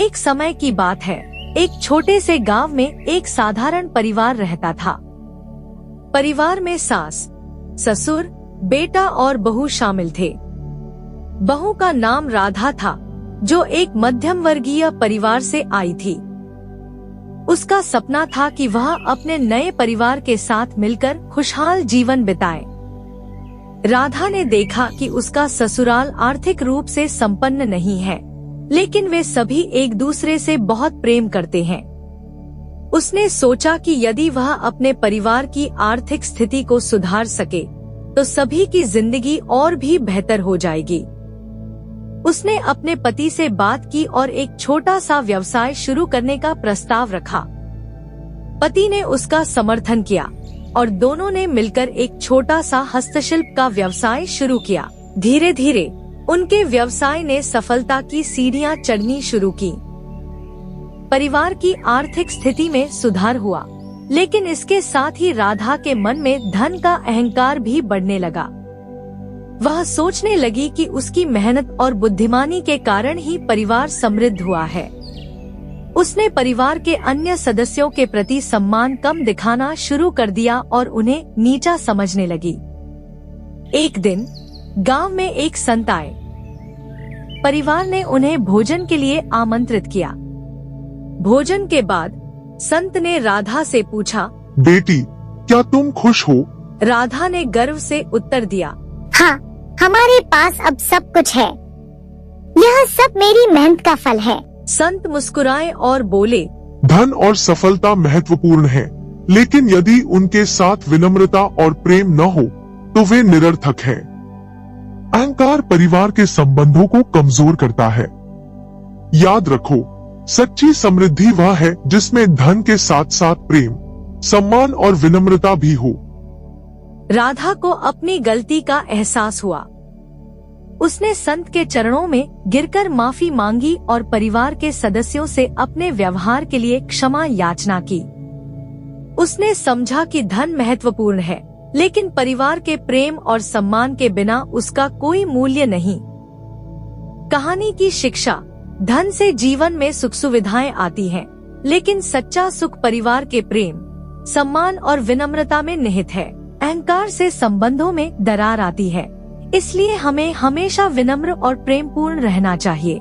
एक समय की बात है। एक छोटे से गांव में एक साधारण परिवार रहता था। परिवार में सास, ससुर, बेटा और बहू शामिल थे। बहू का नाम राधा था, जो एक मध्यम वर्गीय परिवार से आई थी। उसका सपना था कि वह अपने नए परिवार के साथ मिलकर खुशहाल जीवन बिताए। राधा ने देखा कि उसका ससुराल आर्थिक रूप से संपन्न नहीं है, लेकिन वे सभी एक दूसरे से बहुत प्रेम करते हैं। उसने सोचा कि यदि वह अपने परिवार की आर्थिक स्थिति को सुधार सके, तो सभी की जिंदगी और भी बेहतर हो जाएगी। उसने अपने पति से बात की और एक छोटा सा व्यवसाय शुरू करने का प्रस्ताव रखा। पति ने उसका समर्थन किया और दोनों ने मिलकर एक छोटा सा हस्तशिल्प का व्यवसाय शुरू किया। धीरे धीरे उनके व्यवसाय ने सफलता की सीढ़ियां चढ़नी शुरू की। परिवार की आर्थिक स्थिति में सुधार हुआ, लेकिन इसके साथ ही राधा के मन में धन का अहंकार भी बढ़ने लगा। वह सोचने लगी कि उसकी मेहनत और बुद्धिमानी के कारण ही परिवार समृद्ध हुआ है। उसने परिवार के अन्य सदस्यों के प्रति सम्मान कम दिखाना शुरू कर दिया और उन्हें नीचा समझने लगी। एक दिन गांव में एक संत आए। परिवार ने उन्हें भोजन के लिए आमंत्रित किया। भोजन के बाद संत ने राधा से पूछा, बेटी, क्या तुम खुश हो? राधा ने गर्व से उत्तर दिया, हाँ, हमारे पास अब सब कुछ है। यह सब मेरी मेहनत का फल है। संत मुस्कुराए और बोले, धन और सफलता महत्वपूर्ण है, लेकिन यदि उनके साथ विनम्रता और प्रेम न हो तो वे निरर्थक है। अहंकार परिवार के संबंधों को कमजोर करता है। याद रखो, सच्ची समृद्धि वह है जिसमें धन के साथ साथ प्रेम, सम्मान और विनम्रता भी हो। राधा को अपनी गलती का एहसास हुआ। उसने संत के चरणों में गिरकर माफी मांगी और परिवार के सदस्यों से अपने व्यवहार के लिए क्षमा याचना की। उसने समझा कि धन महत्वपूर्ण है, लेकिन परिवार के प्रेम और सम्मान के बिना उसका कोई मूल्य नहीं। कहानी की शिक्षा: धन से जीवन में सुख सुविधाएं आती हैं, लेकिन सच्चा सुख परिवार के प्रेम, सम्मान और विनम्रता में निहित है। अहंकार से संबंधों में दरार आती है, इसलिए हमें हमेशा विनम्र और प्रेमपूर्ण रहना चाहिए।